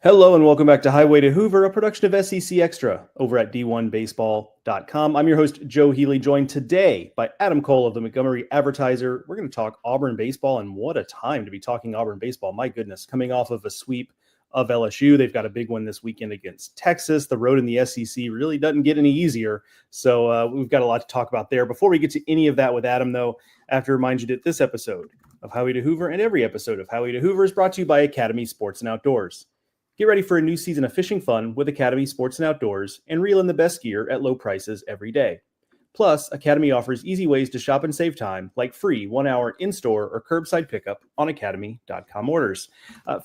Hello and welcome back to Highway to Hoover, a production of SEC Extra over at D1Baseball.com. I'm your host, Joe Healy, joined today by Adam Cole of the Montgomery Advertiser. We're going to talk Auburn baseball, and what a time to be talking Auburn baseball. My goodness, coming off of a sweep of LSU. They've got a big one this weekend against Texas. The road in the SEC really doesn't get any easier, so we've got a lot to talk about there. Before we get to any of that with Adam, though, I have to remind you that this episode of Highway to Hoover and every episode of Highway to Hoover is brought to you by Academy Sports and Outdoors. Get ready for a new season of fishing fun with Academy Sports and Outdoors and reel in the best gear at low prices every day. Plus, Academy offers easy ways to shop and save time, like free 1-hour in-store or curbside pickup on academy.com orders.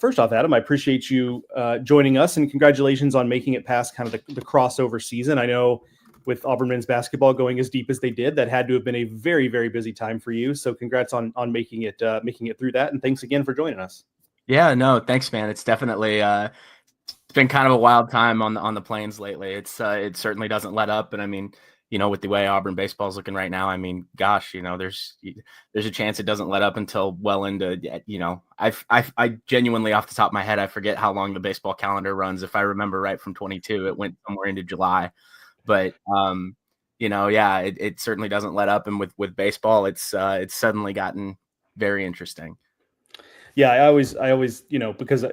First off, Adam, I appreciate you joining us, and congratulations on making it past kind of the crossover season. I know with Auburn men's basketball going as deep as they did, that had to have been a very, very busy time for you. So congrats on making it through that, and thanks again for joining us. Yeah, no, thanks, man. It's definitely it's been kind of a wild time on the plains lately. It certainly doesn't let up, and I mean, with the way Auburn baseball is looking right now, I mean, gosh, there's a chance it doesn't let up until well into I genuinely, off the top of my head, I forget how long the baseball calendar runs. If I remember right, from 22, it went somewhere into July, but yeah, it certainly doesn't let up, and with baseball, it's suddenly gotten very interesting. Yeah, I always, because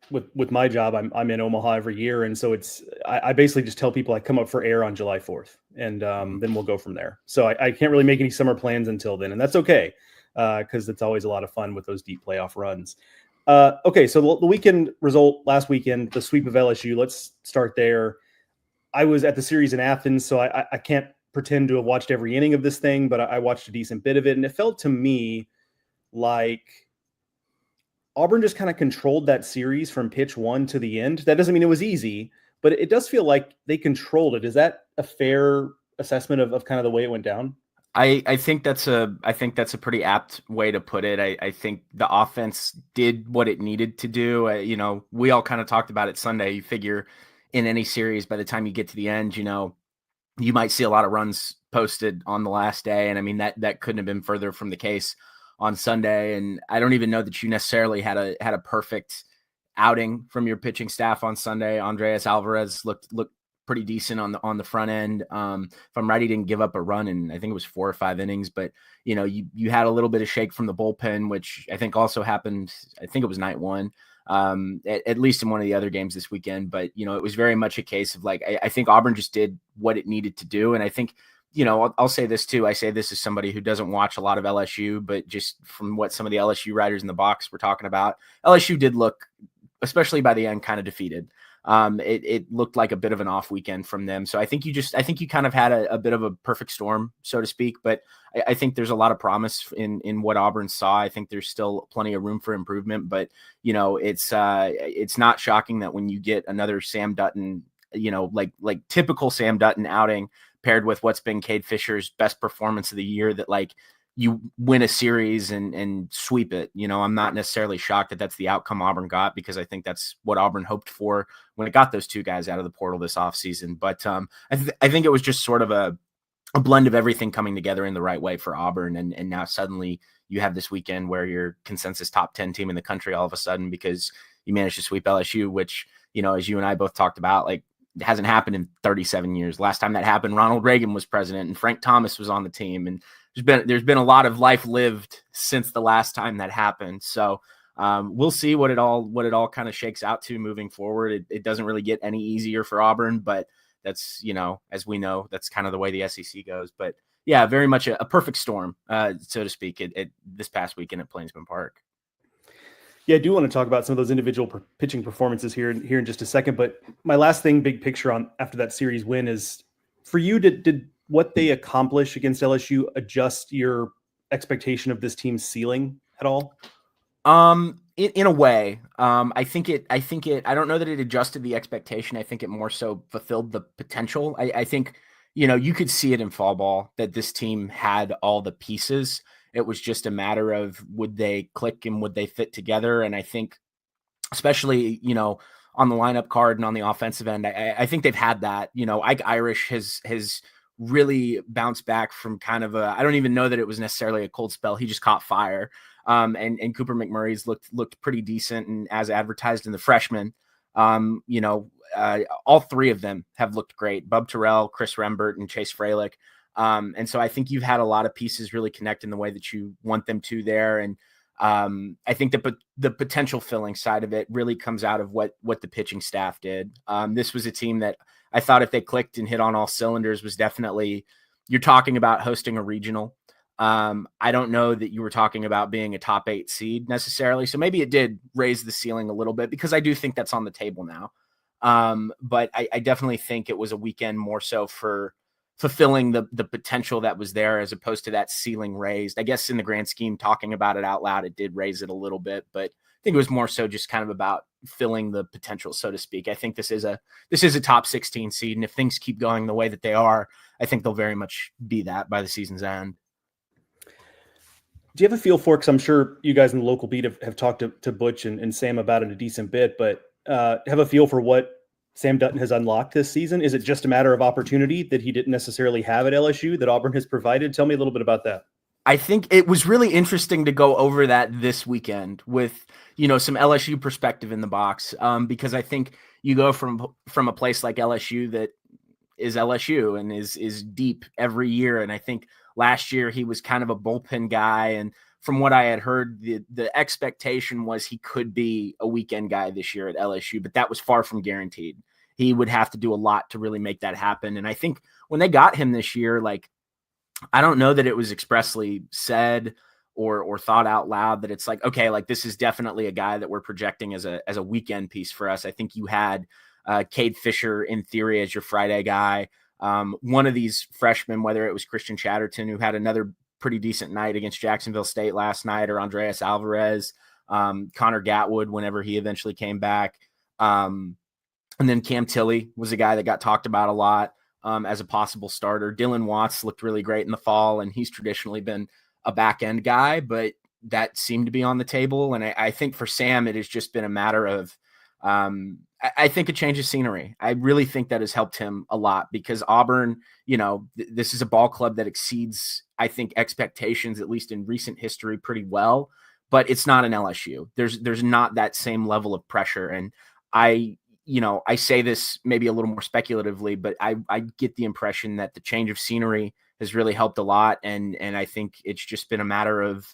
with my job, I'm in Omaha every year, and so I basically just tell people I come up for air on July 4th, and then we'll go from there. So I can't really make any summer plans until then, and that's okay, because it's always a lot of fun with those deep playoff runs. Okay, so the weekend result last weekend, the sweep of LSU. Let's start there. I was at the series in Athens, so I can't pretend to have watched every inning of this thing, but I watched a decent bit of it, and it felt to me like Auburn just kind of controlled that series from pitch one to the end. That doesn't mean it was easy, but it does feel like they controlled it. Is that a fair assessment of kind of the way it went down? I think that's a pretty apt way to put it. I think the offense did what it needed to do. We all kind of talked about it Sunday. You figure in any series, by the time you get to the end, you might see a lot of runs posted on the last day. And I mean, that couldn't have been further from the case on Sunday. And I don't even know that you necessarily had a perfect outing from your pitching staff on Sunday. Andreas Alvarez looked pretty decent on the front end. If I'm right, he didn't give up a run in, I think it was 4 or 5 innings, but you had a little bit of shake from the bullpen, which I think also happened. I think it was night one, at least in one of the other games this weekend. But, it was very much a case of like, I think Auburn just did what it needed to do. And I think, I'll say this too. I say this as somebody who doesn't watch a lot of LSU, but just from what some of the LSU writers in the box were talking about, LSU did look, especially by the end, kind of defeated. It looked like a bit of an off weekend from them. So I think you kind of had a bit of a perfect storm, so to speak. But I think there's a lot of promise in what Auburn saw. I think there's still plenty of room for improvement. But it's not shocking that when you get another Sam Dutton, like typical Sam Dutton outing, paired with what's been Cade Fisher's best performance of the year, that like you win a series and sweep it. I'm not necessarily shocked that that's the outcome Auburn got, because I think that's what Auburn hoped for when it got those 2 guys out of the portal this offseason. But I think it was just sort of a blend of everything coming together in the right way for Auburn. And now suddenly you have this weekend where you're consensus top 10 team in the country all of a sudden, because you managed to sweep LSU, which, as you and I both talked about, like, it hasn't happened in 37 years. Last time that happened, Ronald Reagan was president and Frank Thomas was on the team. And there's been a lot of life lived since the last time that happened. So we'll see what it all kind of shakes out to moving forward. It doesn't really get any easier for Auburn, but that's, as we know, that's kind of the way the SEC goes. But yeah, very much a perfect storm, so to speak, this past weekend at Plainsman Park. Yeah, I do want to talk about some of those individual pitching performances here in just a second. But my last thing, big picture on after that series win, is for you, did what they accomplish against LSU adjust your expectation of this team's ceiling at all? In a way, I think it, I don't know that it adjusted the expectation. I think it more so fulfilled the potential. I think, you could see it in fall ball that this team had all the pieces. It was just a matter of, would they click and would they fit together? And I think, especially, on the lineup card and on the offensive end, I think they've had that. Ike Irish has really bounced back from kind of I don't even know that it was necessarily a cold spell. He just caught fire. And Cooper McMurray's looked pretty decent, and as advertised in the freshman. All three of them have looked great. Bub Terrell, Chris Rembert, and Chase Freilich. And so I think you've had a lot of pieces really connect in the way that you want them to there. And I think the potential filling side of it really comes out of what the pitching staff did. This was a team that I thought if they clicked and hit on all cylinders was definitely, you're talking about hosting a regional. I don't know that you were talking about being a top 8 seed necessarily. So maybe it did raise the ceiling a little bit, because I do think that's on the table now. But I definitely think it was a weekend more so for fulfilling the potential that was there, as opposed to that ceiling raised. I guess in the grand scheme, talking about it out loud, it did raise it a little bit, but I think it was more so just kind of about filling the potential, so to speak. I think this is a top 16 seed, and if things keep going the way that they are, I think they'll very much be that by the season's end. Do you have a feel for it? Because I'm sure you guys in the local beat have talked to Butch and Sam about it a decent bit, but have a feel for what Sam Dutton has unlocked this season? Is it just a matter of opportunity that he didn't necessarily have at LSU that Auburn has provided? Tell me a little bit about that. I think it was really interesting to go over that this weekend with, some LSU perspective in the box, because I think you go from a place like LSU that is LSU and is deep every year. And I think last year he was kind of a bullpen guy. And from what I had heard, the expectation was he could be a weekend guy this year at LSU, but that was far from guaranteed. He would have to do a lot to really make that happen. And I think when they got him this year, I don't know that it was expressly said or thought out loud that it's okay, this is definitely a guy that we're projecting as a weekend piece for us. I think you had Cade Fisher in theory as your Friday guy. One of these freshmen, whether it was Christian Chatterton, who had another pretty decent night against Jacksonville State last night, or Andreas Alvarez, Connor Gatwood, whenever he eventually came back. And then Cam Tilley was a guy that got talked about a lot as a possible starter. Dylan Watts looked really great in the fall, and he's traditionally been a back end guy, but that seemed to be on the table. And I think for Sam, it has just been a matter of, I think a change of scenery. I really think that has helped him a lot, because Auburn, this is a ball club that exceeds, I think, expectations, at least in recent history, pretty well, but it's not an LSU. There's not that same level of pressure. And I say this maybe a little more speculatively, but I get the impression that the change of scenery has really helped a lot. And I think it's just been a matter of,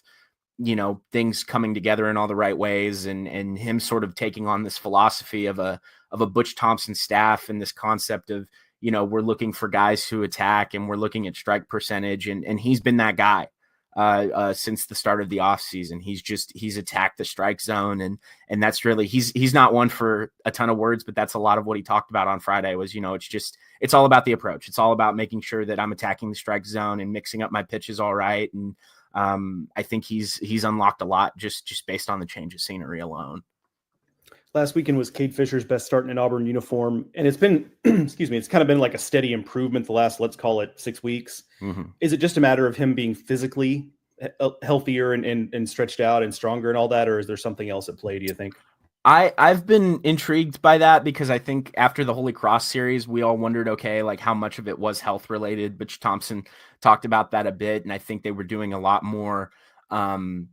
things coming together in all the right ways, and him sort of taking on this philosophy of a Butch Thompson staff, and this concept of, we're looking for guys who attack, and we're looking at strike percentage. And he's been that guy since the start of the offseason. He's attacked the strike zone. And that's really, he's not one for a ton of words, but that's a lot of what he talked about on Friday was, it's all about the approach. It's all about making sure that I'm attacking the strike zone and mixing up my pitches all right. And I think he's unlocked a lot just based on the change of scenery alone. Last weekend was Cade Fisher's best start in an Auburn uniform, and it's been, it's kind of been like a steady improvement the last, let's call it 6 weeks. Mm-hmm. Is it just a matter of him being physically healthier and stretched out and stronger and all that, or is there something else at play, do you think? I've been intrigued by that, because I think after the Holy Cross series, we all wondered, okay, how much of it was health related. Butch Thompson talked about that a bit. And I think they were doing a lot more, doing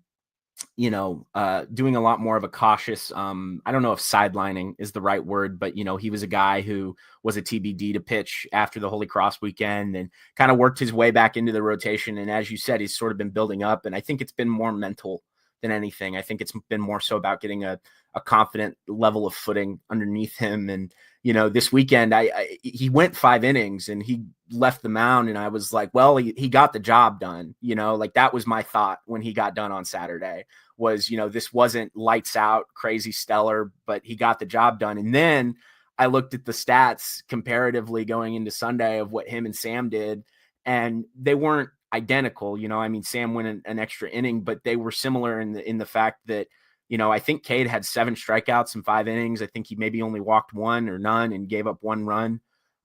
a lot more of a cautious, I don't know if sidelining is the right word, but, he was a guy who was a TBD to pitch after the Holy Cross weekend and kind of worked his way back into the rotation. And as you said, he's sort of been building up. And I think it's been more mental than anything. I think it's been more so about getting a confident level of footing underneath him. And, this weekend, he went 5 innings and he left the mound, and I was like, well, he got the job done. That was my thought when he got done on Saturday was, this wasn't lights out, crazy stellar, but he got the job done. And then I looked at the stats comparatively going into Sunday of what him and Sam did, and they weren't identical. Sam went an extra inning, but they were similar in the fact that, I think Cade had 7 strikeouts in 5 innings. I think he maybe only walked 1 or none and gave up 1 run.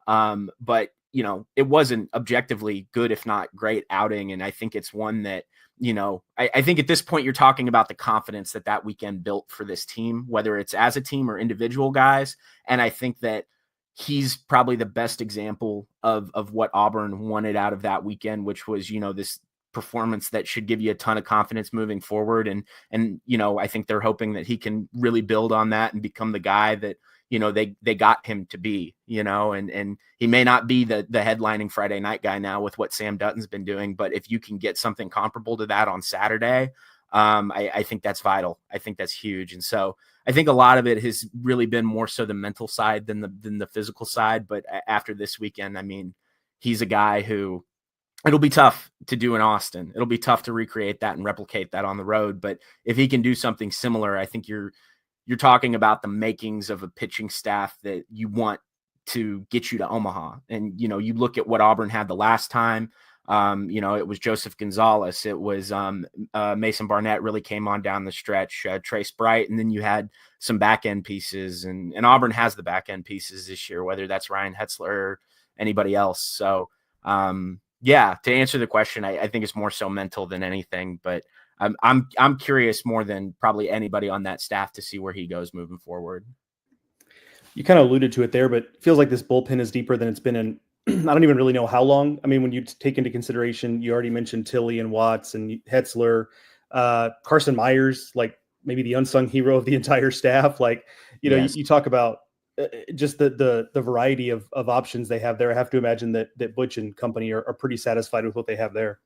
But it was an objectively good, if not great outing. And I think it's one that, I think at this point you're talking about the confidence that weekend built for this team, whether it's as a team or individual guys. And I think that he's probably the best example of what Auburn wanted out of that weekend, which was, performance that should give you a ton of confidence moving forward. And, I think they're hoping that he can really build on that and become the guy that, they got him to be, and he may not be the headlining Friday night guy now with what Sam Dutton's been doing, but if you can get something comparable to that on Saturday, I think that's vital. I think that's huge. And so I think a lot of it has really been more so the mental side than the physical side. But after this weekend, I mean, he's a guy who it'll be tough to do in Austin. It'll be tough to recreate that and replicate that on the road. But if he can do something similar, I think you're talking about the makings of a pitching staff that you want to get you to Omaha. And, you look at what Auburn had the last time. It was Joseph Gonzalez. It was Mason Barnett really came on down the stretch, Trace Bright, and then you had some back end pieces. And Auburn has the back end pieces this year, whether that's Ryan Hetzler or anybody else. So, to answer the question, I think it's more so mental than anything. But I'm curious more than probably anybody on that staff to see where he goes moving forward. You kind of alluded to it there, but it feels like this bullpen is deeper than it's been in I don't even really know how long. I mean, when you take into consideration, you already mentioned Tilly and Watts and Hetzler, Carson Myers, like maybe the unsung hero of the entire staff. Like, Yes. you talk about just the variety of options they have there. I have to imagine that Butch and company are pretty satisfied with what they have there.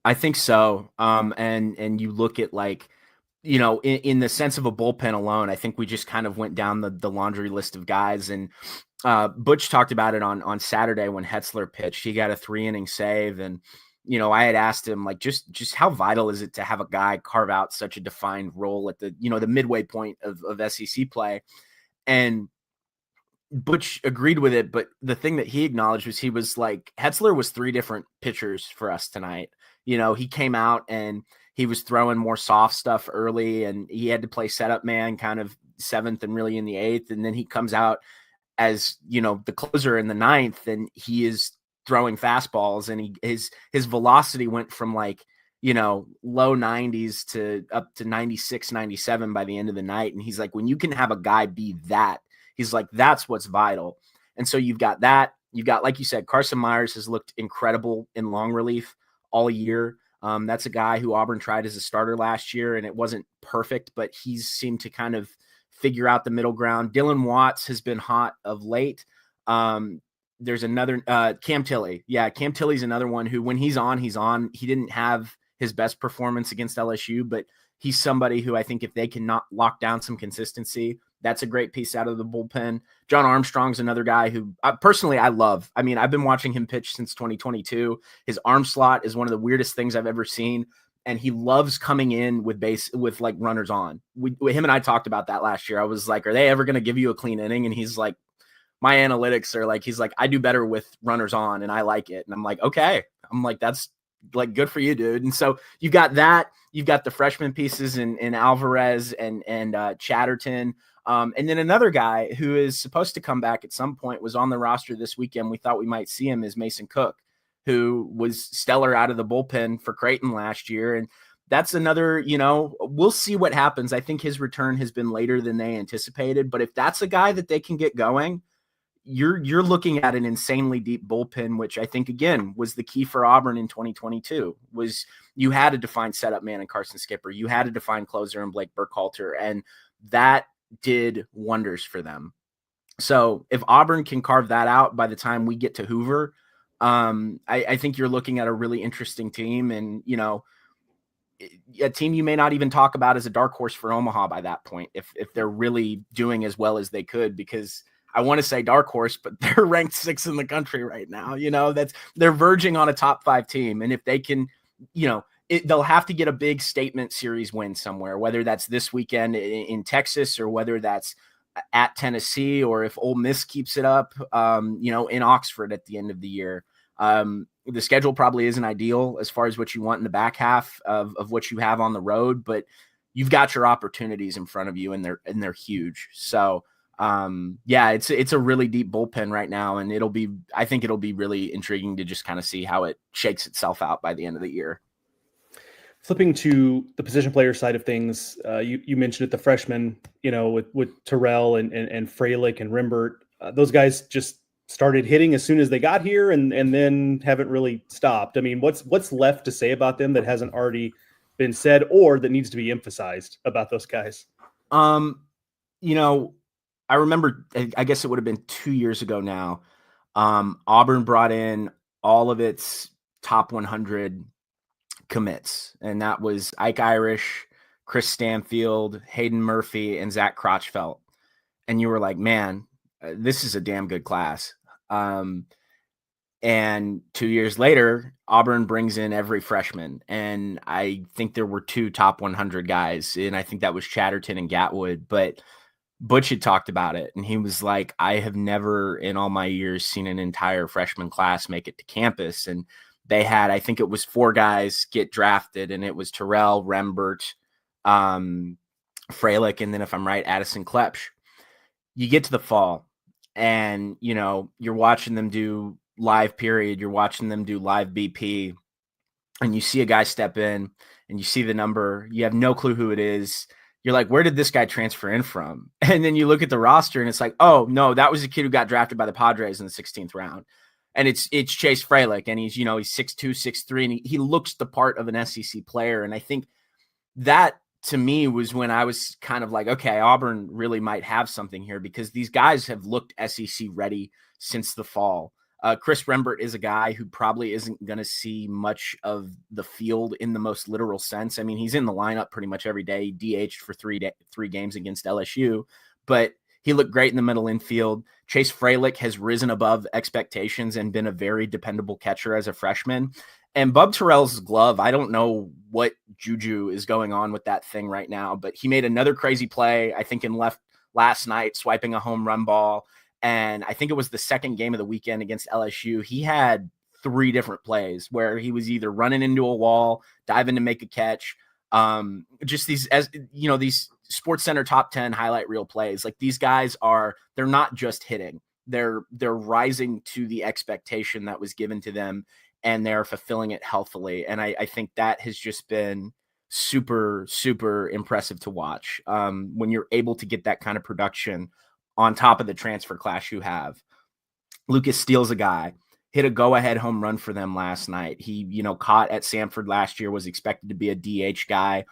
I think so. And you look at in the sense of a bullpen alone, I think we just kind of went down the laundry list of guys. And Butch talked about it on Saturday when Hetzler pitched. He got a 3-inning save. And, I had asked him, like, just how vital is it to have a guy carve out such a defined role at the midway point of SEC play? And Butch agreed with it. But the thing that he acknowledged was he was like, Hetzler was 3 different pitchers for us tonight. He came out and he was throwing more soft stuff early, and he had to play setup man kind of 7th and really in the 8th. And then he comes out as, the closer in the 9th, and he is throwing fastballs, and his velocity went from low 90s to up to 96, 97 by the end of the night. And he's like, when you can have a guy be that, he's like, that's what's vital. And so you've got that. You've got, like you said, Carson Myers has looked incredible in long relief all year. That's a guy who Auburn tried as a starter last year, and it wasn't perfect, but he's seemed to kind of figure out the middle ground. Dylan Watts has been hot of late. There's another Cam Tilly. Yeah, Cam Tilly's another one who, when he's on, he's on. He didn't have his best performance against LSU, but he's somebody who I think if they can not lock down some consistency, that's a great piece out of the bullpen. John Armstrong's another guy who personally I love. I mean, I've been watching him pitch since 2022. His arm slot is one of the weirdest things I've ever seen. And he loves coming in with like runners on. Him and I talked about that last year. I was like, are they ever going to give you a clean inning? And he's like, my analytics are like, he's like, I do better with runners on and I like it. And I'm like, okay. I'm like, that's like, good for you, dude. And so you've got that. You've got the freshman pieces in Alvarez and Chatterton. And then another guy who is supposed to come back at some point was on the roster this weekend. We thought we might see him is Mason Cook, who was stellar out of the bullpen for Creighton last year. And that's another, we'll see what happens. I think his return has been later than they anticipated, but if that's a guy that they can get going, you're looking at an insanely deep bullpen, which I think, again, was the key for Auburn in 2022, was you had a defined setup man in Carson Skipper. You had a defined closer in Blake Burkhalter, and that did wonders for them. So if Auburn can carve that out by the time we get to Hoover, I think you're looking at a really interesting team, and, a team you may not even talk about as a dark horse for Omaha by that point, if they're really doing as well as they could, because I want to say dark horse, but they're ranked 6th in the country right now. They're verging on a top 5 team. And if they can, they'll have to get a big statement series win somewhere, whether that's this weekend in Texas or whether that's at Tennessee, or if Ole Miss keeps it up, in Oxford at the end of the year. The schedule probably isn't ideal as far as what you want in the back half of what you have on the road, but you've got your opportunities in front of you, and they're huge. So, it's a really deep bullpen right now, and I think it'll be really intriguing to just kind of see how it shakes itself out by the end of the year. Flipping to the position player side of things, you mentioned it, the freshmen, with Terrell and Freilich and Rimbert, those guys just started hitting as soon as they got here and then haven't really stopped. I mean, what's left to say about them that hasn't already been said or that needs to be emphasized about those guys? You know, I remember, I guess it would have been 2 years ago now. Auburn brought in all of its top 100 commits, and that was Ike Irish, Chris Stanfield, Hayden Murphy, and Zach Crotchfelt. And you were like, man, this is a damn good class. And 2 years later, Auburn brings in every freshman. And I think there were 2 top 100 guys. And I think that was Chatterton and Gatwood. But Butch had talked about it. And he was like, I have never in all my years seen an entire freshman class make it to campus. And they had, I think it was 4 guys get drafted. And it was Terrell, Rembert, Freilich, and then if I'm right, Addison Klepsch. You get to the fall and, you're watching them do live period. You're watching them do live BP and you see a guy step in and you see the number. You have no clue who it is. You're like, where did this guy transfer in from? And then you look at the roster and it's like, oh no, that was a kid who got drafted by the Padres in the 16th round. And it's Chase Freilich. And he's 6'2", 6'3", and he looks the part of an SEC player. And I think that, to me, was when I was kind of like, okay, Auburn really might have something here because these guys have looked SEC ready since the fall. Chris Rembert is a guy who probably isn't going to see much of the field in the most literal sense. I mean, he's in the lineup pretty much every day. He DH'd for three games against LSU, but he looked great in the middle infield. Chase Freilich has risen above expectations and been a very dependable catcher as a freshman. And Bub Terrell's glove, I don't know what juju is going on with that thing right now, but he made another crazy play, I think in left last night, swiping a home run ball. And I think it was the second game of the weekend against LSU. He had 3 different plays where he was either running into a wall, diving to make a catch. Just these, these Sports Center top 10 highlight reel plays. Like these guys they're not just hitting. They're rising to the expectation that was given to them, and they're fulfilling it healthily. And I think that has just been super, super impressive to watch. When you're able to get that kind of production on top of the transfer class you have. Lucas Steele's a guy, hit a go-ahead home run for them last night. He, caught at Samford last year, was expected to be a DH guy.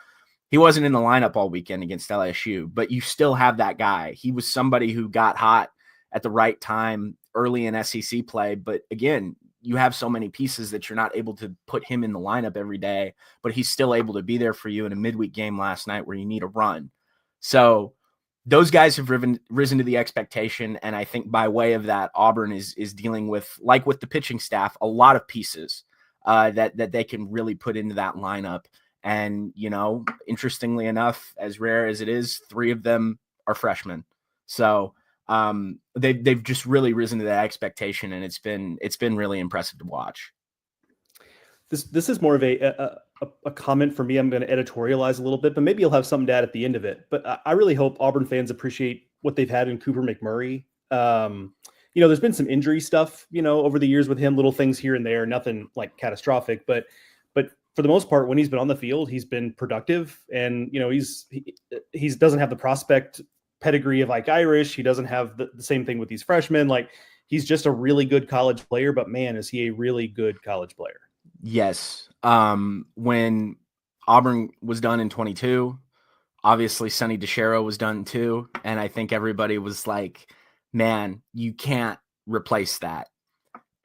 He wasn't in the lineup all weekend against LSU, but you still have that guy. He was somebody who got hot at the right time early in SEC play. But again, you have so many pieces that you're not able to put him in the lineup every day, but he's still able to be there for you in a midweek game last night where you need a run. So those guys have risen to the expectation. And I think by way of that, Auburn is dealing with, like with the pitching staff, a lot of pieces that they can really put into that lineup. And, interestingly enough, as rare as it is, 3 of them are freshmen. So they've just really risen to that expectation, and it's been really impressive to watch. This is more of a comment for me. I'm going to editorialize a little bit, but maybe you'll have something to add at the end of it. But I really hope Auburn fans appreciate what they've had in Cooper McMurray. There's been some injury stuff, over the years with him, little things here and there, nothing like catastrophic, but for the most part, when he's been on the field, he's been productive, and he doesn't have the prospect pedigree of Ike Irish. He doesn't have the same thing with these freshmen. Like, he's just a really good college player, but man, is he a really good college player. Yes. When Auburn was done in 22, obviously Sonny DiChiaro was done too. And I think everybody was like, man, you can't replace that.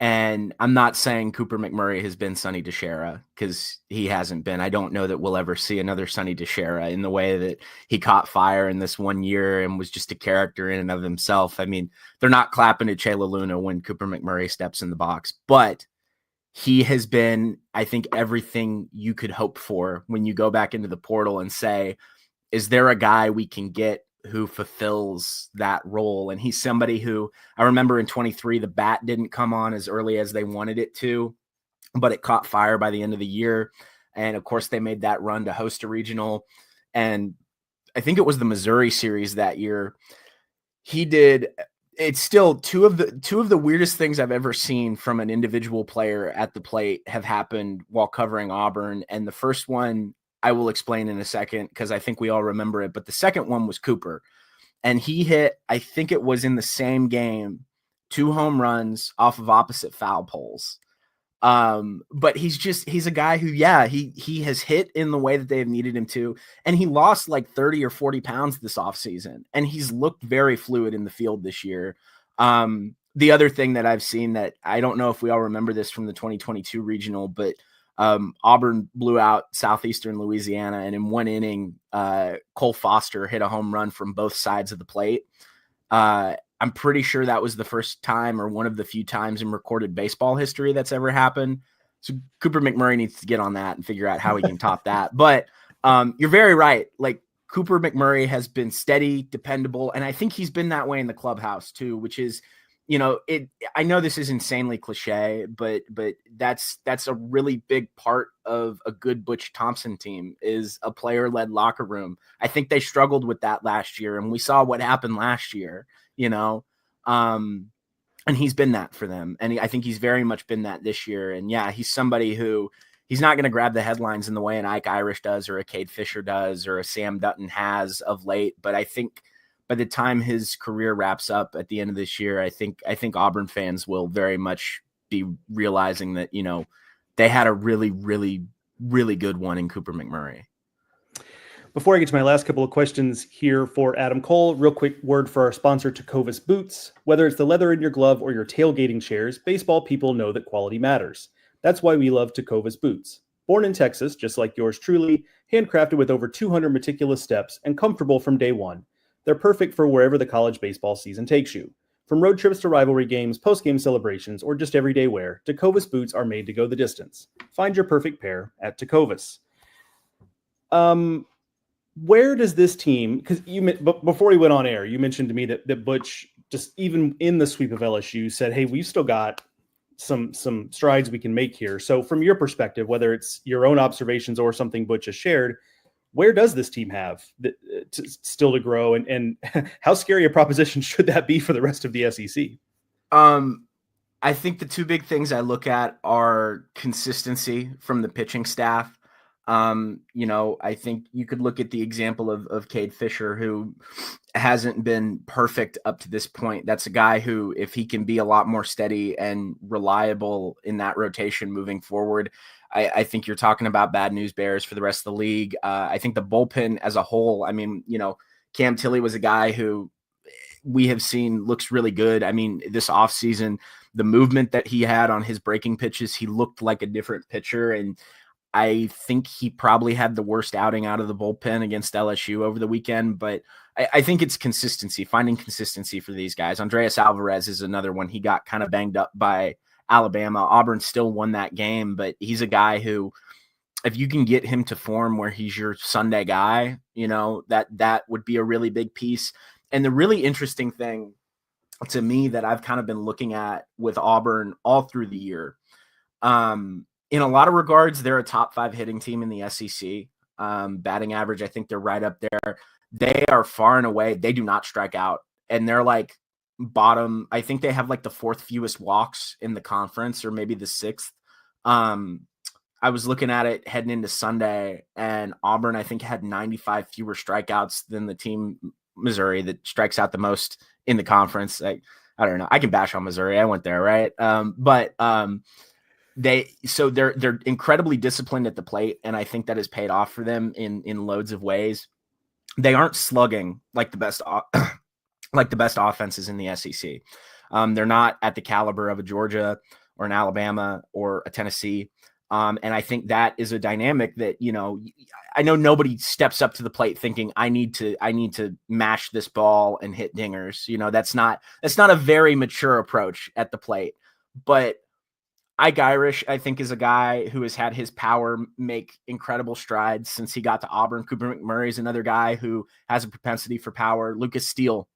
And I'm not saying Cooper McMurray has been Sonny DiChiaro, because he hasn't been. I don't know that we'll ever see another Sonny DiChiaro in the way that he caught fire in this one year and was just a character in and of himself. I mean, they're not clapping at Chayla Luna when Cooper McMurray steps in the box, but he has been, I think, everything you could hope for when you go back into the portal and say, is there a guy we can get who fulfills that role? And he's somebody who, I remember in 23, the bat didn't come on as early as they wanted it to, but it caught fire by the end of the year. And of course they made that run to host a regional. And I think it was the Missouri series that year. He did. It's still two of the weirdest things I've ever seen from an individual player at the plate have happened while covering Auburn. And the first one I will explain in a second, because I think we all remember it. But the second one was Cooper. And he hit, I think it was in the same game, 2 home runs off of opposite foul poles. But he's a guy who, he has hit in the way that they have needed him to. And he lost like 30 or 40 pounds this offseason. And he's looked very fluid in the field this year. The other thing that I've seen that I don't know if we all remember this from the 2022 regional, but Auburn blew out Southeastern Louisiana. And in one inning, Cole Foster hit a home run from both sides of the plate. I'm pretty sure that was the first time or one of the few times in recorded baseball history that's ever happened. So Cooper McMurray needs to get on that and figure out how he can top that. But you're very right. Like, Cooper McMurray has been steady, dependable, and I think he's been that way in the clubhouse too, which is, I know this is insanely cliche, but that's a really big part of a good Butch Thompson team is a player-led locker room. I think they struggled with that last year, and we saw what happened last year. And he's been that for them. And I think he's very much been that this year. And he's somebody who he's not going to grab the headlines in the way an Ike Irish does, or a Cade Fisher does, or a Sam Dutton has of late. But I think by the time his career wraps up at the end of this year, I think Auburn fans will very much be realizing that, they had a really, really, really good one in Cooper McMurray. Before I get to my last couple of questions here for Adam Cole, real quick word for our sponsor, Tecovas Boots. Whether it's the leather in your glove or your tailgating chairs, baseball people know that quality matters. That's why we love Tecovas Boots. Born in Texas, just like yours truly, handcrafted with over 200 meticulous steps and comfortable from day one. They're perfect for wherever the college baseball season takes you. From road trips to rivalry games, post-game celebrations, or just everyday wear, Tecovas Boots are made to go the distance. Find your perfect pair at Tecovas. Where does this team, because before we went on air, you mentioned to me that Butch, just even in the sweep of LSU, said, hey, we've still got some strides we can make here. So from your perspective, whether it's your own observations or something Butch has shared, where does this team have still to grow? And how scary a proposition should that be for the rest of the SEC? I think the two big things I look at are consistency from the pitching staff. I think you could look at the example of Cade Fisher, who hasn't been perfect up to this point. That's a guy who, if he can be a lot more steady and reliable in that rotation moving forward, I think you're talking about bad news bears for the rest of the league. I think the bullpen as a whole, Cam Tilley was a guy who we have seen looks really good. This offseason, the movement that he had on his breaking pitches, he looked like a different pitcher. And I think he probably had the worst outing out of the bullpen against LSU over the weekend, but I think it's consistency, finding consistency for these guys. Andreas Alvarez is another one. He got kind of banged up by Alabama. Auburn still won that game, but he's a guy who, if you can get him to form where he's your Sunday guy, that would be a really big piece. And the really interesting thing to me that I've kind of been looking at with Auburn all through the year, in a lot of regards, they're a top 5 hitting team in the SEC. Batting average, I think they're right up there. They are far and away. They do not strike out. And they're like bottom. I think they have like the 4th fewest walks in the conference, or maybe the 6th. I was looking at it heading into Sunday, and Auburn, I think, had 95 fewer strikeouts than the team Missouri that strikes out the most in the conference. I don't know. I can bash on Missouri. I went there, right? They're incredibly disciplined at the plate, and I think that has paid off for them in loads of ways. They aren't slugging like the best offenses in the SEC. They're not at the caliber of a Georgia or an Alabama or a Tennessee. And I think that is a dynamic that, I know nobody steps up to the plate thinking I need to mash this ball and hit dingers. That's not a very mature approach at the plate. But Ike Irish, I think, is a guy who has had his power make incredible strides since he got to Auburn. Cooper McMurray is another guy who has a propensity for power. Lucas Steele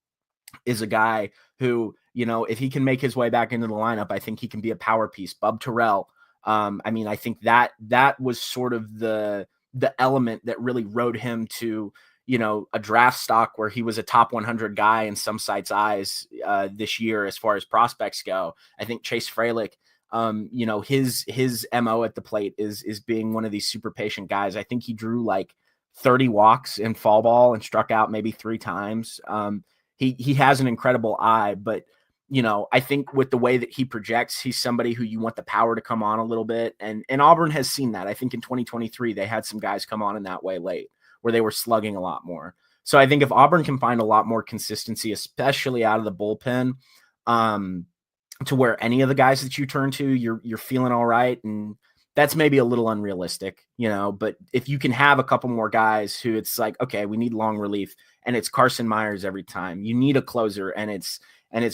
is a guy who, if he can make his way back into the lineup, I think he can be a power piece. Bub Terrell. I think that was sort of the element that really rode him to, a draft stock where he was a top 100 guy in some sites' eyes this year as far as prospects go. I think Chase Fralick, his MO at the plate is being one of these super patient guys. I think he drew like 30 walks in fall ball and struck out maybe 3 times. He has an incredible eye, but I think with the way that he projects, he's somebody who you want the power to come on a little bit. And Auburn has seen that. I think in 2023, they had some guys come on in that way late where they were slugging a lot more. So I think if Auburn can find a lot more consistency, especially out of the bullpen, to where any of the guys that you turn to, you're feeling all right. And that's maybe a little unrealistic, but if you can have a couple more guys who it's like, okay, we need long relief and it's Carson Myers every time, you need a closer and it's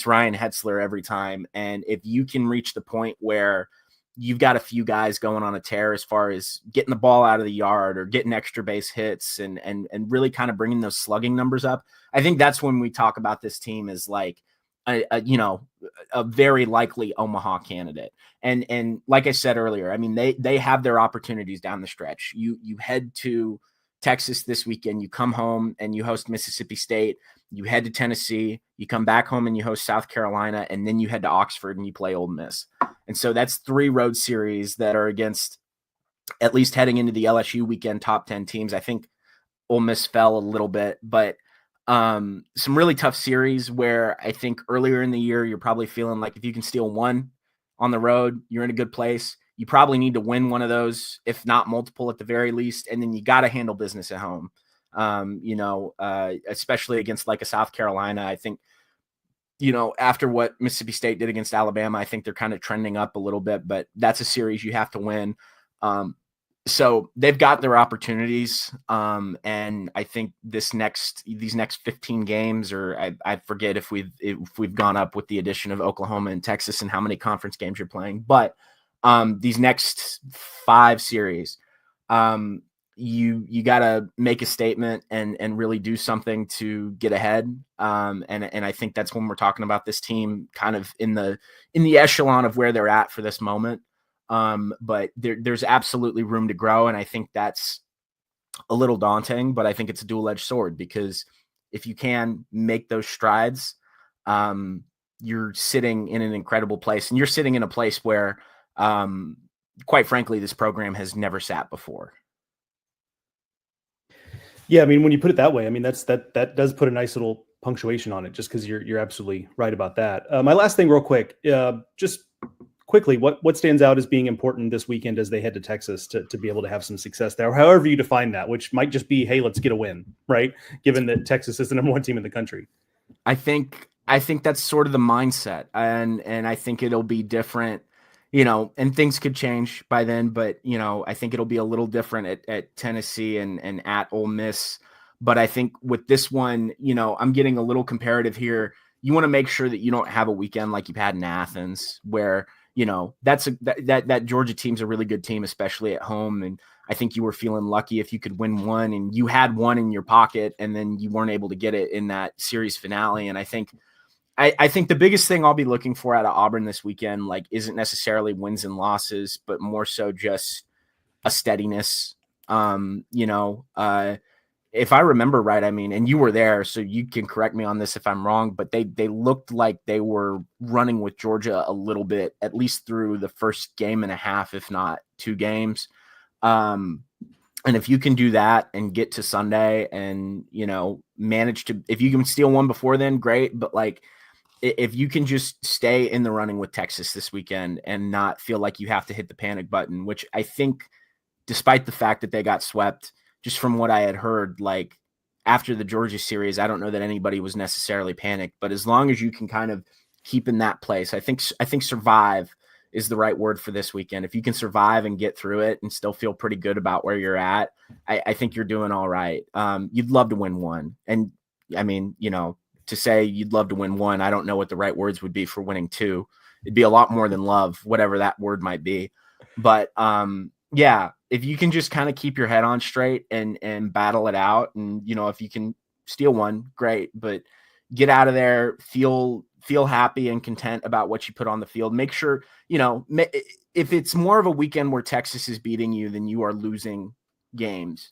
Ryan Hetzler every time. And if you can reach the point where you've got a few guys going on a tear as far as getting the ball out of the yard or getting extra base hits and really kind of bringing those slugging numbers up, I think that's when we talk about this team as like a very likely Omaha candidate. And like I said earlier, I mean, they have their opportunities down the stretch. You head to Texas this weekend, you come home and you host Mississippi State, you head to Tennessee, you come back home and you host South Carolina, and then you head to Oxford and you play Ole Miss. And so that's 3 road series that are against, at least heading into the LSU weekend, top 10 teams. I think Ole Miss fell a little bit, but some really tough series where I think earlier in the year, you're probably feeling like if you can steal one on the road, you're in a good place. You probably need to win one of those, if not multiple at the very least. And then you got to handle business at home. Especially against like a South Carolina. I think, after what Mississippi State did against Alabama, I think they're kind of trending up a little bit, but that's a series you have to win. So they've got their opportunities. And I think these next 15 games, or I forget if we've gone up with the addition of Oklahoma and Texas and how many conference games you're playing, but these next 5 series, you got to make a statement and really do something to get ahead. And I think that's when we're talking about this team kind of in the echelon of where they're at for this moment. But there's absolutely room to grow. And I think that's a little daunting, but I think it's a dual-edged sword, because if you can make those strides, you're sitting in an incredible place, and you're sitting in a place where, quite frankly, this program has never sat before. Yeah, I mean, when you put it that way, I mean, that does put a nice little punctuation on it, just because you're absolutely right about that. My last thing, real quick, just quickly, what stands out as being important this weekend as they head to Texas to be able to have some success there, however you define that, which might just be, hey, let's get a win, right? Given that Texas is the number 1 team in the country. I think that's sort of the mindset, and I think it'll be different, and things could change by then, but I think it'll be a little different at Tennessee and at Ole Miss. But I think with this one, I'm getting a little comparative here. You want to make sure that you don't have a weekend like you've had in Athens, where that Georgia team's a really good team, especially at home. And I think you were feeling lucky if you could win one, and you had one in your pocket, and then you weren't able to get it in that series finale. And I think the biggest thing I'll be looking for out of Auburn this weekend, like, isn't necessarily wins and losses, but more so just a steadiness. If I remember right, I mean, and you were there, so you can correct me on this if I'm wrong, but they looked like they were running with Georgia a little bit, at least through the first game and a half, if not 2 games. And if you can do that and get to Sunday and, manage to, if you can steal one before then, great. But like, if you can just stay in the running with Texas this weekend and not feel like you have to hit the panic button, which I think, despite the fact that they got swept, just from what I had heard, like after the Georgia series, I don't know that anybody was necessarily panicked, but as long as you can kind of keep in that place, I think survive is the right word for this weekend. If you can survive and get through it and still feel pretty good about where you're at, I think you're doing all right. You'd love to win one. And I mean, to say you'd love to win one, I don't know what the right words would be for winning 2. It'd be a lot more than love, whatever that word might be. But yeah, if you can just kind of keep your head on straight and battle it out, and if you can steal one, great, but get out of there, feel happy and content about what you put on the field. Make sure, if it's more of a weekend where Texas is beating you than you are losing games,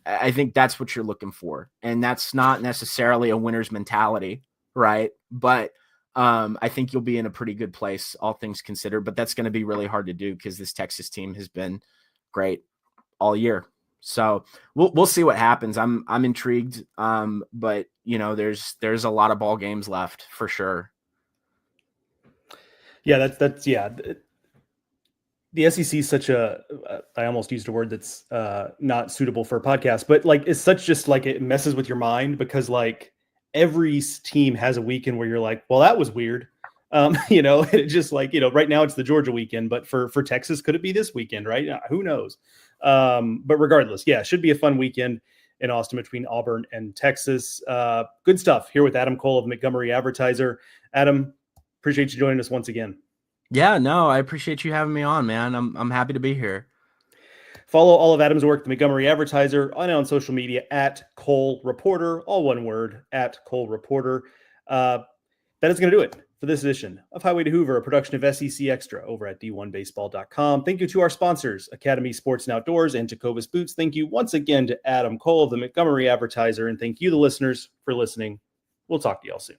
I think that's what you're looking for. And that's not necessarily a winner's mentality, right? But I think you'll be in a pretty good place, all things considered, but that's going to be really hard to do because this Texas team has been great all year. So we'll see what happens. I'm intrigued. But there's a lot of ball games left for sure. Yeah, that's the SEC is such I almost used a word that's not suitable for a podcast, but like it's such just like it messes with your mind because like every team has a weekend where you're like, well, that was weird. It just like, right now it's the Georgia weekend, but for Texas, could it be this weekend? Right. Who knows? But regardless, yeah, it should be a fun weekend in Austin between Auburn and Texas. Good stuff here with Adam Cole of Montgomery Advertiser. Adam, appreciate you joining us once again. Yeah, no, I appreciate you having me on, man. I'm happy to be here. Follow all of Adam's work, the Montgomery Advertiser, on social media at Cole Reporter, all one word, at Cole Reporter. That is going to do it for this edition of Highway to Hoover, a production of SEC Extra over at d1baseball.com. Thank you to our sponsors, Academy Sports and Outdoors and Jacobus Boots. Thank you once again to Adam Cole of the Montgomery Advertiser, and thank you, the listeners, for listening. We'll talk to y'all soon.